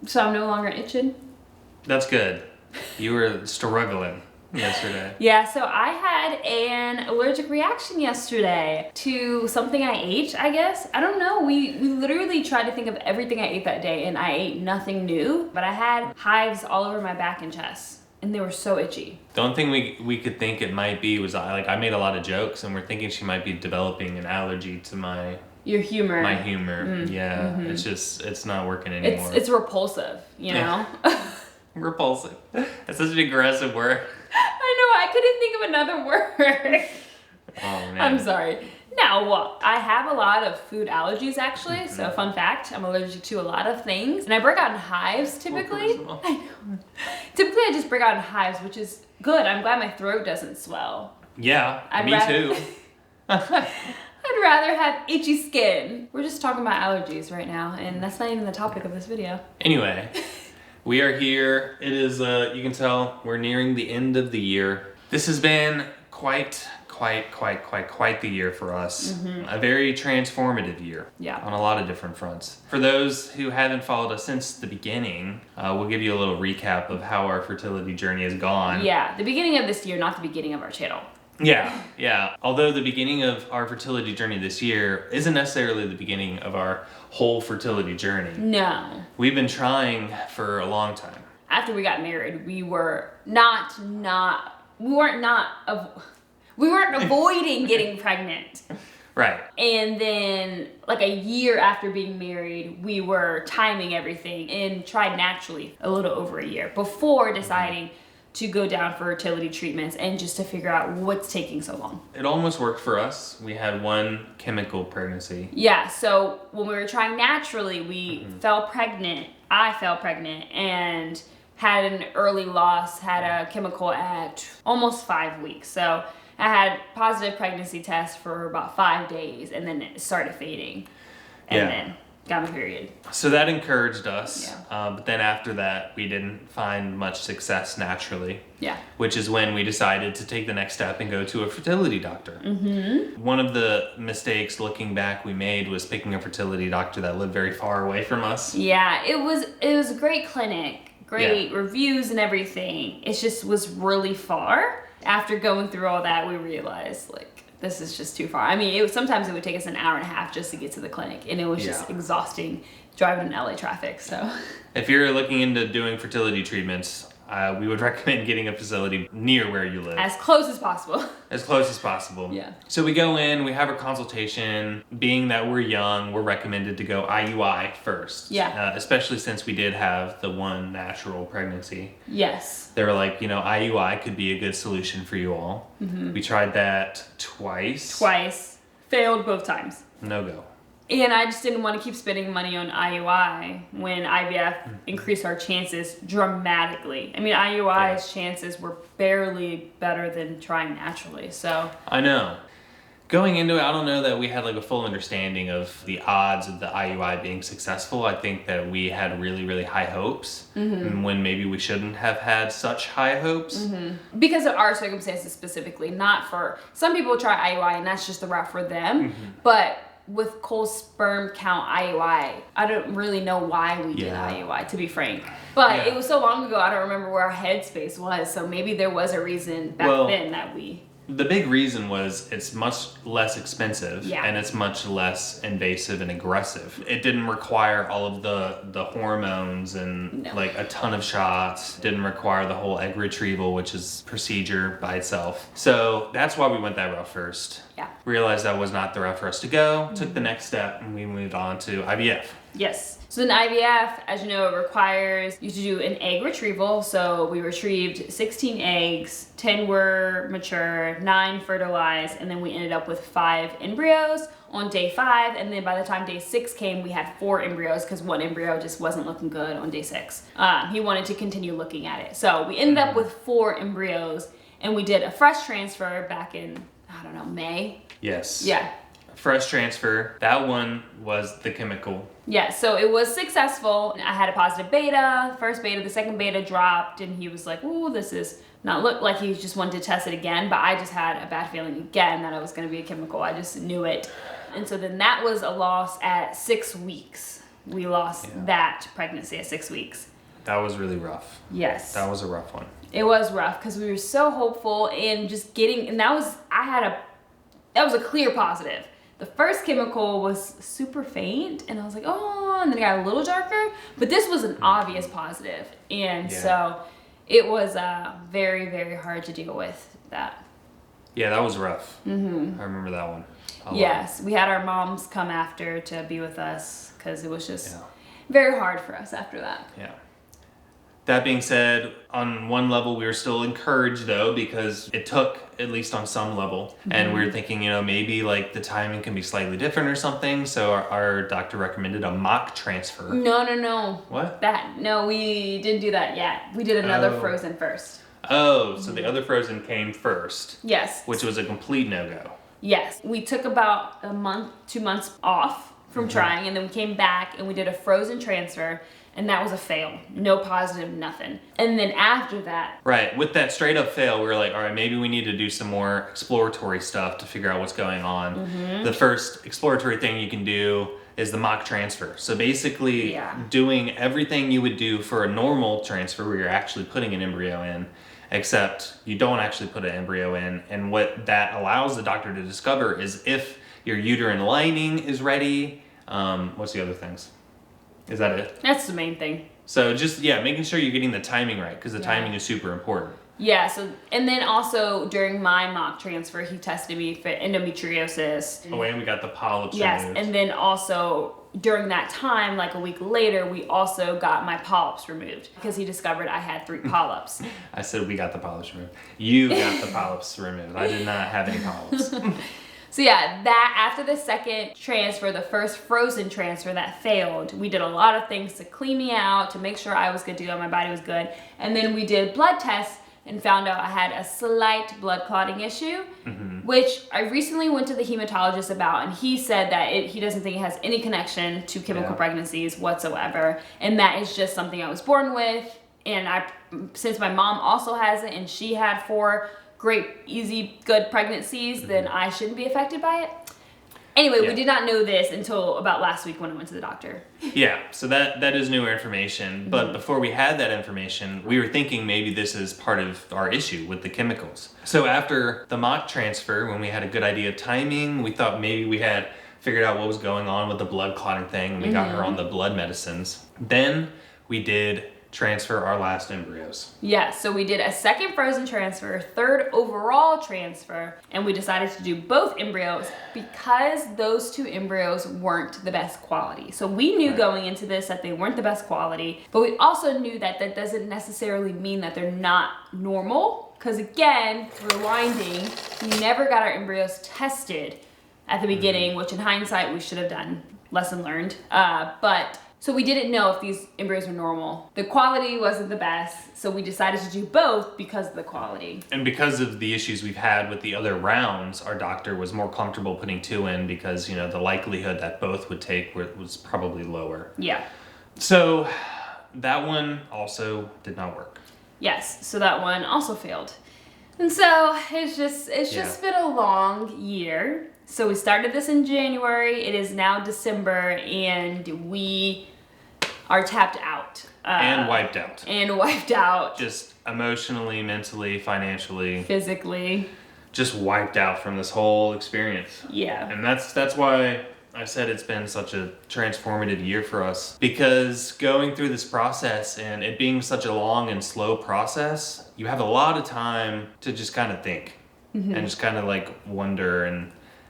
So I'm no longer itching. That's good. You were struggling yesterday. Yeah, so I had an allergic reaction yesterday to something I ate, I guess. I don't know. We literally tried to think of everything I ate that day, and I ate nothing new, but I had hives all over my back and chest, and they were so itchy. The only thing we could think it might be was I made a lot of jokes, and we're thinking she miite be developing an allergy to your humor. My humor. Yeah. Mm-hmm. It's not working anymore. It's repulsive, you know? Repulsive. That's such an aggressive word. I couldn't think of another word. Oh, man. I'm sorry. No, well, I have a lot of food allergies actually. Mm-hmm. So fun fact, I'm allergic to a lot of things. And I break out in hives typically. I know. Typically I just break out in hives, which is good. I'm glad my throat doesn't swell. Yeah, me too. I'd rather have itchy skin. We're just talking about allergies right now, and that's not even the topic of this video. Anyway, we are here. It is, you can tell, we're nearing the end of the year. This has been quite the year for us. Mm-hmm. A very transformative year. Yeah. On a lot of different fronts. For those who haven't followed us since the beginning, we'll give you a little recap of how our fertility journey has gone. Yeah, the beginning of this year, not the beginning of our channel. Yeah. Although the beginning of our fertility journey this year isn't necessarily the beginning of our whole fertility journey. No. We've been trying for a long time. After we got married, we weren't avoiding getting pregnant. Right. And then like a year after being married, we were timing everything and tried naturally a little over a year before deciding to go down for fertility treatments and just to figure out what's taking so long. It almost worked for us. We had one chemical pregnancy. Yeah, so when we were trying naturally, we fell pregnant. I fell pregnant and had an early loss, had a chemical at almost 5 weeks. So I had positive pregnancy tests for about 5 days, and then it started fading. And then got my period. So that encouraged us. Yeah. But then after that, we didn't find much success naturally. Yeah. Which is when we decided to take the next step and go to a fertility doctor. Mm-hmm. One of the mistakes looking back we made was picking a fertility doctor that lived very far away from us. Yeah, it was a great clinic, great reviews and everything. It just was really far. After going through all that, we realized like, this is just too far. I mean, sometimes it would take us an hour and a half just to get to the clinic, and it was just exhausting driving in LA traffic, so. If you're looking into doing fertility treatments, we would recommend getting a facility near where you live. As close as possible. As close as possible. Yeah. So we go in, we have a consultation. Being that we're young, we're recommended to go IUI first. Yeah. Especially since we did have the one natural pregnancy. Yes. They were like, IUI could be a good solution for you all. Mm-hmm. We tried that twice. Failed both times. No go. And I just didn't want to keep spending money on IUI when IVF increased our chances dramatically. I mean, IUI's chances were barely better than trying naturally, so. I know. Going into it, I don't know that we had like a full understanding of the odds of the IUI being successful. I think that we had really, really high hopes when maybe we shouldn't have had such high hopes. Mm-hmm. Because of our circumstances specifically, not for, some people try IUI and that's just the route for them, but with Cole's sperm count IUI, I don't really know why we did IUI, to be frank. But it was so long ago, I don't remember where our headspace was. So maybe there was a reason back then that we... The big reason was it's much less expensive and it's much less invasive and aggressive. It didn't require all of the hormones and like a ton of shots. Didn't require the whole egg retrieval, which is procedure by itself. So that's why we went that route first. Yeah. Realized that was not the route for us to go. Took the next step and we moved on to IVF. Yes. So in IVF, as you know, it requires you to do an egg retrieval. So we retrieved 16 eggs, 10 were mature, 9 fertilized, and then we ended up with 5 embryos on day 5. And then by the time day 6 came, we had 4 embryos because one embryo just wasn't looking good on day 6. He wanted to continue looking at it. So we ended up with 4 embryos, and we did a fresh transfer back in, I don't know, May? Yes. Yeah. Fresh transfer. That one was the chemical. Yeah, so it was successful. I had a positive beta, first beta, the second beta dropped, and he was like, ooh, this is not look like he just wanted to test it again, but I just had a bad feeling again that it was gonna be a chemical. I just knew it. And so then that was a loss at 6 weeks. we lost that pregnancy at 6 weeks. That was really rough. Yes. That was a rough one. It was rough because we were so hopeful and just getting, and that was a clear positive. The first chemical was super faint and I was like, oh, and then it got a little darker, but this was an obvious positive. And so it was very, very hard to deal with that. Yeah, that was rough. I remember that one. Yes, we had our moms come after to be with us because it was just very hard for us after that. Yeah. That being said, on one level, we were still encouraged though, because it took, at least on some level, and we were thinking, maybe like the timing can be slightly different or something. So our doctor recommended a mock transfer. No. What? No, we didn't do that yet. We did another frozen first. Oh, so the other frozen came first. Yes. Which was a complete no-go. Yes. We took about a month, 2 months off from trying, and then we came back and we did a frozen transfer. And that was a fail. No positive, nothing. And then after that... Right. With that straight up fail, we were like, all right, maybe we need to do some more exploratory stuff to figure out what's going on. The first exploratory thing you can do is the mock transfer. So basically doing everything you would do for a normal transfer where you're actually putting an embryo in, except you don't actually put an embryo in. And what that allows the doctor to discover is if your uterine lining is ready. What's the other things? Is that it? That's the main thing. So just, making sure you're getting the timing right, because the timing is super important. Yeah, so, and then also during my mock transfer, he tested me for endometriosis. Oh, and we got the polyps removed. Yes, and then also during that time, like a week later, we also got my polyps removed because he discovered I had 3 polyps. I said we got the polyps removed. You got the polyps removed. I did not have any polyps. So yeah, that after the second transfer, the first frozen transfer that failed, we did a lot of things to clean me out, to make sure I was good to go, my body was good. And then we did blood tests and found out I had a slight blood clotting issue, which I recently went to the hematologist about, and he said that he doesn't think it has any connection to chemical pregnancies whatsoever. And that is just something I was born with. And since my mom also has it and she had 4 great, easy, good pregnancies, then I shouldn't be affected by it. Anyway, we did not know this until about last week when I went to the doctor. Yeah, so that is newer information. But before we had that information, we were thinking maybe this is part of our issue with the chemicals. So after the mock transfer, when we had a good idea of timing, we thought maybe we had figured out what was going on with the blood clotting thing, and we got her on the blood medicines. Then we did transfer our last embryos. Yeah, so we did a second frozen transfer, 3rd overall transfer, and we decided to do both embryos because those 2 embryos weren't the best quality. So we knew going into this that they weren't the best quality, but we also knew that that doesn't necessarily mean that they're not normal, because again, rewinding, we never got our embryos tested at the beginning, which in hindsight we should have done. Lesson learned. So we didn't know if these embryos were normal. The quality wasn't the best, so we decided to do both because of the quality. And because of the issues we've had with the other rounds, our doctor was more comfortable putting 2 in because, the likelihood that both would take was probably lower. Yeah. So that one also did not work. Yes, so that one also failed. And so it's just been a long year. So we started this in January. It is now December, and we are tapped out. And wiped out. And wiped out. Just emotionally, mentally, financially. Physically. Just wiped out from this whole experience. Yeah. And that's why I said it's been such a transformative year for us. Because going through this process and it being such a long and slow process, you have a lot of time to just kind of think. And just kind of like wonder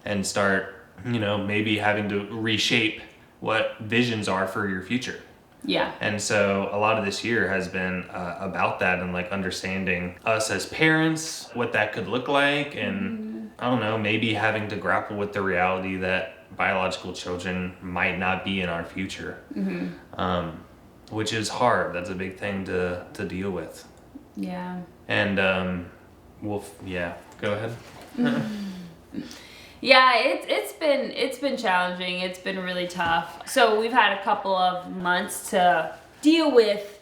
and start, maybe having to reshape what visions are for your future. Yeah. And so a lot of this year has been about that and like understanding us as parents, what that could look like. And I don't know, maybe having to grapple with the reality that biological children might not be in our future, which is hard. That's a big thing to deal with. Yeah. And go ahead. Yeah, it's been challenging. It's been really tough. So we've had a couple of months to deal with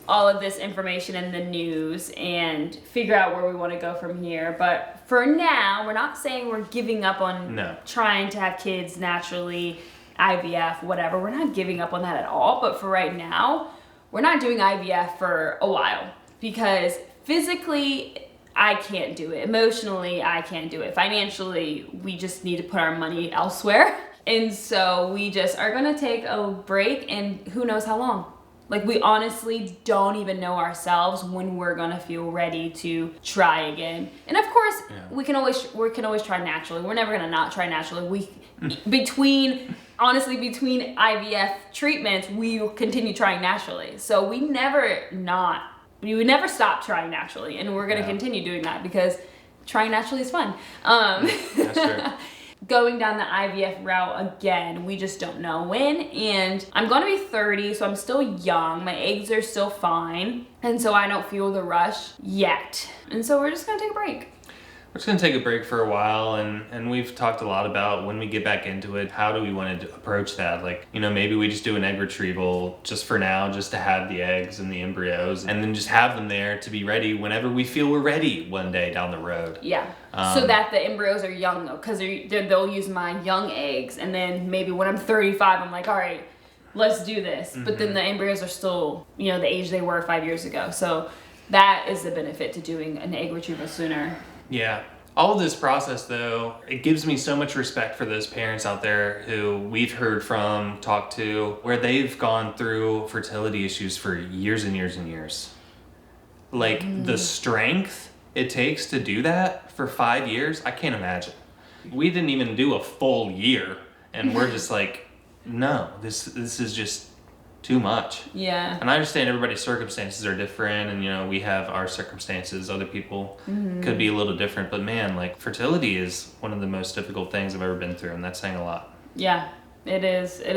all of this information in the news and figure out where we want to go from here. But for now, we're not saying we're giving up on trying to have kids naturally. IVF, whatever. We're not giving up on that at all. But for right now, we're not doing IVF for a while because physically, I can't do it. Emotionally, I can't do it. Financially, we just need to put our money elsewhere. And so we just are gonna take a break, and who knows how long. Like, we honestly don't even know ourselves when we're gonna feel ready to try again. And of course, we can always try naturally. We're never gonna not try naturally. Between IVF treatments, we will continue trying naturally. So we would never stop trying naturally, and we're gonna continue doing that because trying naturally is fun. That's true. Going down the IVF route again, we just don't know when. And I'm gonna be 30, so I'm still young. My eggs are still fine, and so I don't feel the rush yet. And so we're just gonna take a break. We're just going to take a break for a while, and we've talked a lot about when we get back into it, how do we want to approach that? Like, maybe we just do an egg retrieval just for now, just to have the eggs and the embryos, and then just have them there to be ready whenever we feel we're ready one day down the road. Yeah, so that the embryos are young, though, because they'll use my young eggs, and then maybe when I'm 35, I'm like, all right, let's do this. But then the embryos are still, the age they were 5 years ago. So that is the benefit to doing an egg retrieval sooner. Yeah. All of this process, though, it gives me so much respect for those parents out there who we've heard from, talked to, where they've gone through fertility issues for years and years and years. Like, the strength it takes to do that for 5 years, I can't imagine. We didn't even do a full year, and we're just like, no, this is just too much. Yeah. And I understand everybody's circumstances are different, and we have our circumstances. Other people could be a little different, but man, like, fertility is one of the most difficult things I've ever been through, and that's saying a lot. Yeah, it is. It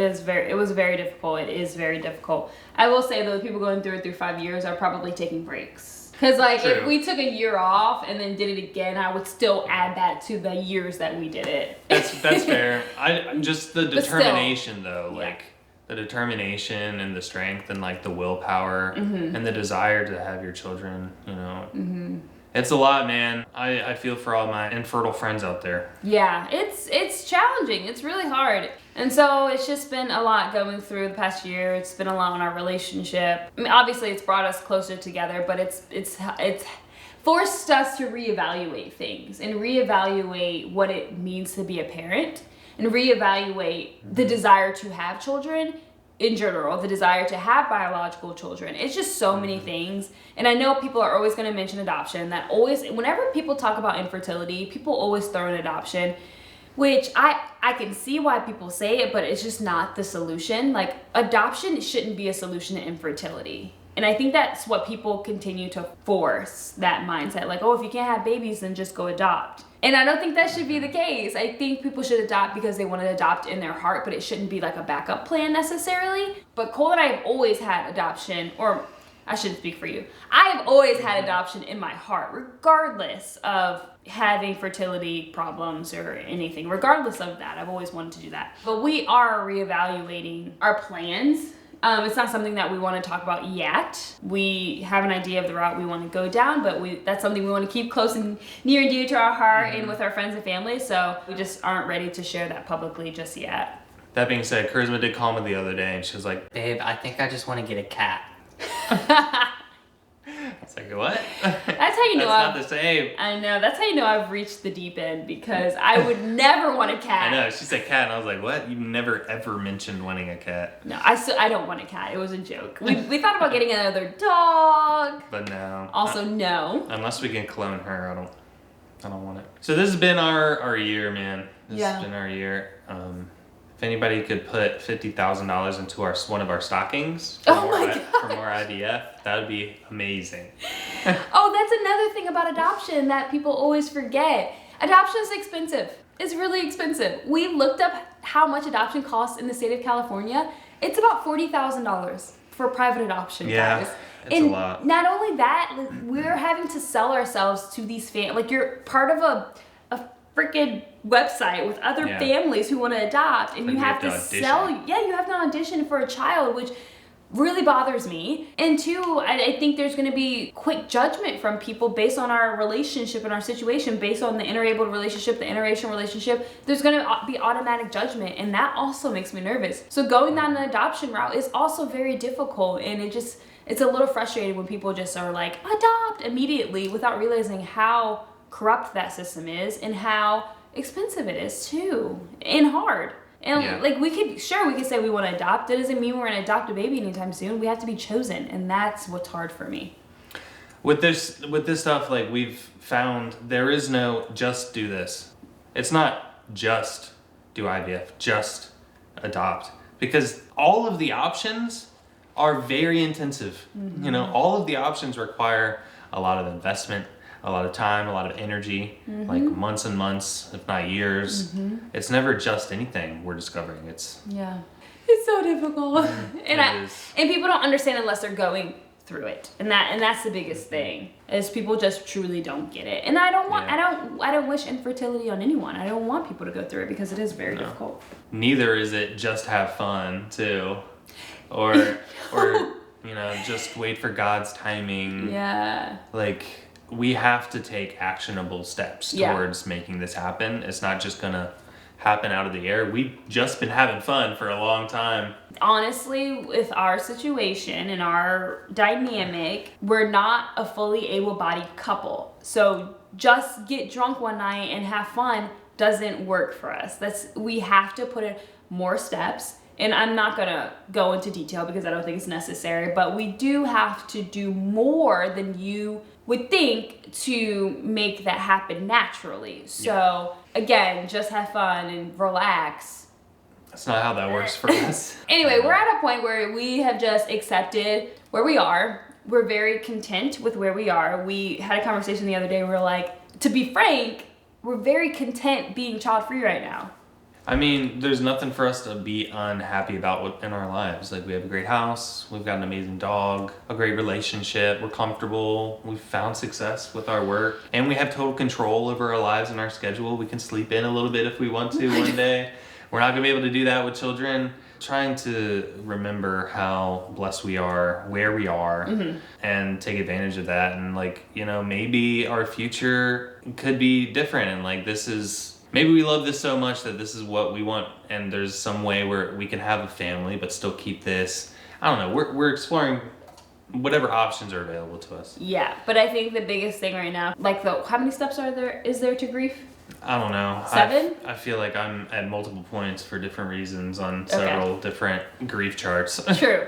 was very difficult. It is very difficult. I will say though, the people going through it through 5 years are probably taking breaks. Because if we took a year off and then did it again, I would still add that to the years that we did it. That's fair. Just the determination though, like. The determination and the strength and like the willpower and the desire to have your children, It's a lot, man. I feel for all my infertile friends out there. Yeah, it's challenging. It's really hard. And so it's just been a lot going through the past year. It's been a lot in our relationship. I mean, obviously it's brought us closer together, but it's forced us to reevaluate things and reevaluate what it means to be a parent. And reevaluate the desire to have children in general, the desire to have biological children. It's just so many things. And I know people are always going to mention adoption. Whenever people talk about infertility, people always throw in adoption, which I can see why people say it, but it's just not the solution. Like, adoption shouldn't be a solution to infertility. And I think that's what people continue to force, that mindset. Like, oh, if you can't have babies, then just go adopt. And I don't think that should be the case. I think people should adopt because they want to adopt in their heart, but it shouldn't be like a backup plan necessarily. But Cole and I have always had adoption, or I shouldn't speak for you. I have always had adoption in my heart, regardless of having fertility problems or anything. Regardless of that, I've always wanted to do that. But we are reevaluating our plans. It's not something that we want to talk about yet. We have an idea of the route we want to go down, but that's something we want to keep close and near and dear to our heart and with our friends and family, so we just aren't ready to share that publicly just yet. That being said, Charisma did call me the other day, and she was like, babe, I think I just want to get a cat. It's like, what? That's how you know That's not the same. I know. That's how you know I've reached the deep end, because I would never want a cat. I know. She said cat, and I was like, what? You've never ever mentioned wanting a cat. No, I don't want a cat. It was a joke. We thought about getting another dog. But no. Also, no. Unless we can clone her, I don't want it. So this has been our year, man. This has been our year. If anybody could put $50,000 into one of our stockings for more IVF, that would be amazing. Oh, that's another thing about adoption that people always forget. Adoption is expensive. It's really expensive. We looked up how much adoption costs in the state of California. It's about $40,000 for private adoption, guys. It's a lot. Not only that, we're having to sell ourselves to these families. Like, you're part of a freaking website with other families who want to adopt, and you have to sell. Yeah, you have to audition for a child, which really bothers me. And two, I think there's going to be quick judgment from people based on our relationship and our situation, based on the interabled relationship, the interracial relationship. There's going to be automatic judgment, and that also makes me nervous. So going down the adoption route is also very difficult, and it's a little frustrating when people just are like, adopt immediately without realizing how corrupt that system is and how expensive it is too, and hard. And like we could say we want to adopt. That doesn't mean we're going to adopt a baby anytime soon. We have to be chosen, and that's what's hard for me. With this stuff, like we've found, there is no just do this. It's not just do IVF, just adopt, because all of the options are very intensive. Mm-hmm. You know, all of the options require a lot of investment, a lot of time, a lot of energy, mm-hmm. like months and months, if not years. Mm-hmm. It's never just anything we're discovering. It's so difficult. And people don't understand unless they're going through it. And that's the biggest thing, is people just truly don't get it. And I don't wish infertility on anyone. I don't want people to go through it because it is very difficult. Neither is it just have fun too. Or you know, just wait for God's timing. Yeah. Like, we have to take actionable steps towards making this happen. It's not just gonna happen out of the air. We've just been having fun for a long time. Honestly, with our situation and our dynamic, we're not a fully able-bodied couple. So just get drunk one night and have fun doesn't work for us. We have to put in more steps. And I'm not gonna go into detail because I don't think it's necessary, but we do have to do more than you would think to make that happen naturally. So again, just have fun and relax. That's not how that works for us. Anyway, we're at a point where we have just accepted where we are. We're very content with where we are. We had a conversation the other day. We were like, to be frank, we're very content being child-free right now. I mean, there's nothing for us to be unhappy about in our lives. Like, we have a great house, we've got an amazing dog, a great relationship, we're comfortable, we've found success with our work, and we have total control over our lives and our schedule. We can sleep in a little bit if we want to one day. We're not gonna be able to do that with children. Trying to remember how blessed we are, where we are, mm-hmm. and take advantage of that. And like, you know, maybe our future could be different, and like, maybe we love this so much that this is what we want, and there's some way where we can have a family but still keep this. I don't know. We're exploring whatever options are available to us. Yeah, but I think the biggest thing right now, like how many steps is there to grief? I don't know. 7? I feel like I'm at multiple points for different reasons on several different grief charts. True.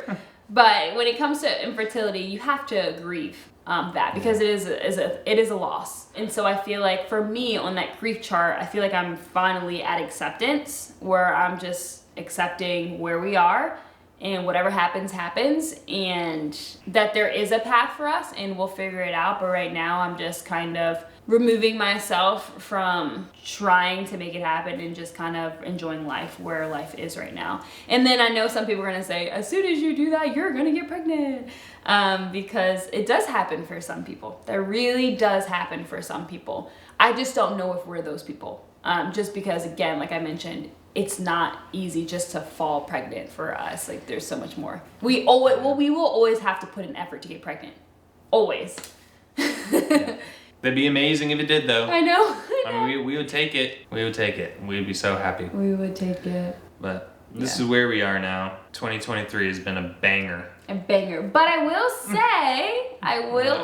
But when it comes to infertility, you have to grieve that, because it is a loss. And so I feel like for me on that grief chart, I feel like I'm finally at acceptance, where I'm just accepting where we are and whatever happens, and that there is a path for us and we'll figure it out. But right now I'm just kind of removing myself from trying to make it happen and just kind of enjoying life where life is right now. And then I know some people are going to say, as soon as you do that, you're going to get pregnant. Because it does happen for some people. That really does happen for some people. I just don't know if we're those people. Just because, again, like I mentioned, it's not easy just to fall pregnant for us. Like, there's so much more. We will always have to put an effort to get pregnant. Always. Yeah. That'd be amazing if it did, though. I know. I mean, we would take it. We'd be so happy. We would take it. But this is where we are now. 2023 has been a banger. But I will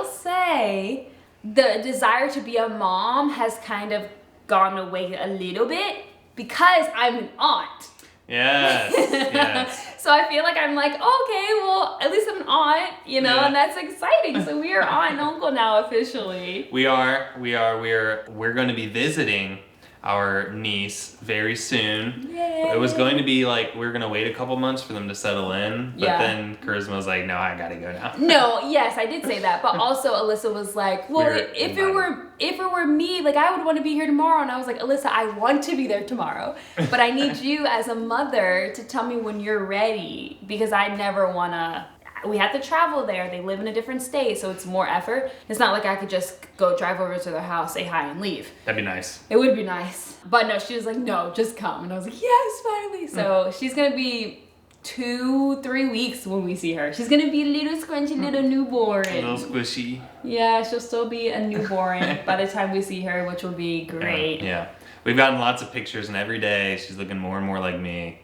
say, the desire to be a mom has kind of gone away a little bit because I'm an aunt. Yes. So I feel like I'm like, okay, well, at least I'm an aunt, you know, and that's exciting. So we are aunt and uncle now officially. We're going to be visiting our niece very soon. Yay. It was going to be like, we were going to wait a couple months for them to settle in, but then Charisma was like, no, I got to go now. No, yes, I did say that, but also Alyssa was like, well, if it were me, like, I would want to be here tomorrow. And I was like, Alyssa, I want to be there tomorrow, but I need you as a mother to tell me when you're ready, because I never want to. We have to travel there. They live in a different state, so it's more effort. It's not like I could just go drive over to their house, say hi, and leave. That'd be nice. It would be nice. But no, she was like, no, just come. And I was like, yes, finally. So she's going to be 2-3 weeks when we see her. She's gonna be a little scrunchy little newborn. A little squishy. Yeah, she'll still be a newborn by the time we see her, which will be great. Yeah. We've gotten lots of pictures, and every day she's looking more and more like me,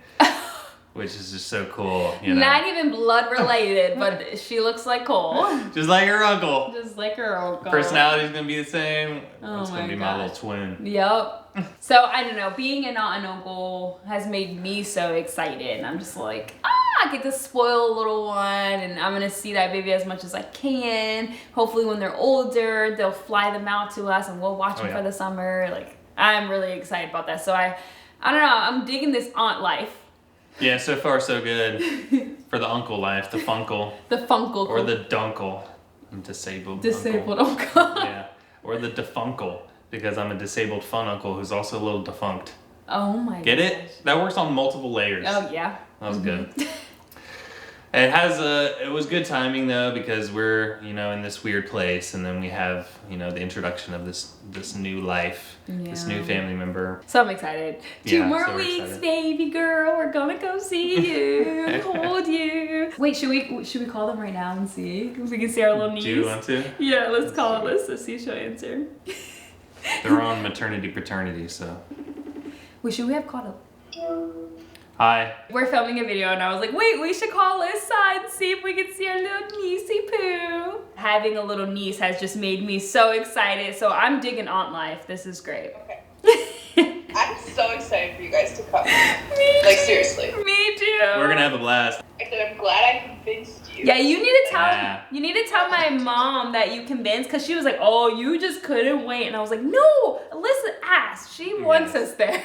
which is just so cool. You know? Not even blood related, but she looks like Cole. Just like her uncle. Just like her uncle. Personality's gonna be the same. Oh it's gonna be my little twin. Yep. So I don't know, being an aunt and uncle has made me so excited. I'm just like, I get to spoil a little one, and I'm gonna see that baby as much as I can. Hopefully when they're older, they'll fly them out to us and we'll watch them for the summer. Like, I'm really excited about that. So I don't know, I'm digging this aunt life. Yeah, so far so good. For the uncle life, the funkle. The funkle. Or the dunkle. I'm disabled. Disabled uncle. Yeah. Or the defunkle, because I'm a disabled fun uncle who's also a little defunct. Oh my god. Get it? That works on multiple layers. Oh yeah. That was good. It was good timing though, because we're, you know, in this weird place, and then we have, you know, the introduction of this new life, this new family member. So I'm excited. 2 more weeks, baby girl. We're gonna go see you, hold you. Wait, should we call them right now and see if we can see our little niece? Do you want to? Yeah, let's call Alyssa, see if she'll answer. They're on maternity paternity, so. Wait, should we have called up? Hi. We're filming a video and I was like, wait, we should call Alyssa and see if we can see our little niecey poo. Having a little niece has just made me so excited. So I'm digging aunt life. This is great. Okay. I'm so excited for you guys to come. Like, seriously. Me too. We're gonna have a blast. I said, I'm glad I convinced you. Yeah, you need to tell my mom that you convinced, because she was like, oh, you just couldn't wait. And I was like, no, Alyssa asked. She wants us there.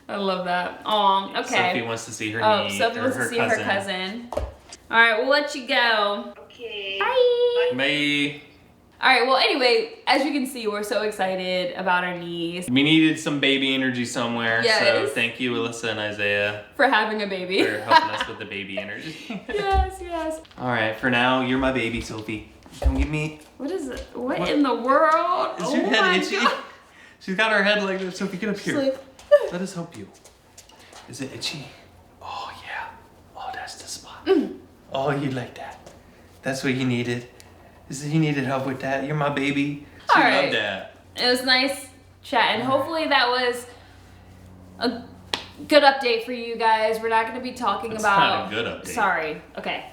I love that. Okay. Sophie wants to see her niece. Sophie wants to see her cousin. All right, we'll let you go. Okay. Bye. Bye. All right, well, anyway, as you can see, we're so excited about our niece. We needed some baby energy somewhere, so Yes. thank you, Alyssa and Isaiah, For having a baby. for helping us with the baby energy. Yes. All right, for now, you're my baby, Sophie. Come get me. What is it? What in the world? Is your head itchy? God. She's got her head like this. Sophie, get up here. Sleep. Let us help you. Is it itchy? Oh, yeah. Oh, that's the spot. Oh, you like that. That's what you needed. You needed help with that. You're my baby. She loved that. It was nice chatting. Hopefully that was a good update for you guys. We're not going to be talking about... Not a good update. Sorry. Okay.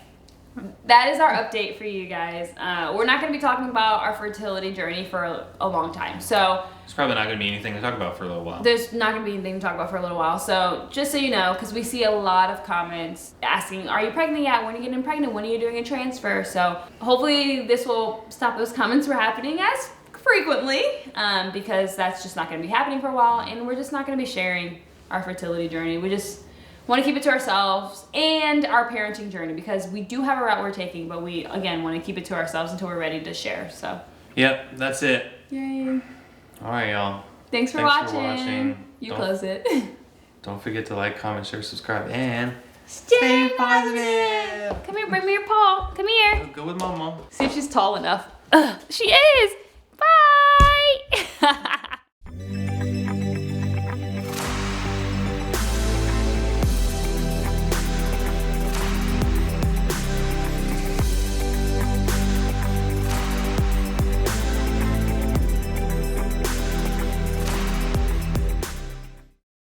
That is our update for you guys. We're not going to be talking about our fertility journey for a long time. So There's probably not going to be anything to talk about for a little while. there's not going to be anything to talk about for a little while. So just so you know, because we see a lot of comments asking, are you pregnant yet? When are you getting pregnant? When are you doing a transfer? So hopefully this will stop those comments from happening as frequently, because that's just not going to be happening for a while. And we're just not going to be sharing our fertility journey. We just want to keep it to ourselves and our parenting journey, because we do have a route we're taking, but we, again, want to keep it to ourselves until we're ready to share. So Yep, that's it. yay. All right, y'all. Thanks for watching. You close it. Don't forget to like, comment, share, subscribe, and Stay positive. Come here, bring me your paw. Come here. go with Mama. See if she's tall enough. She is.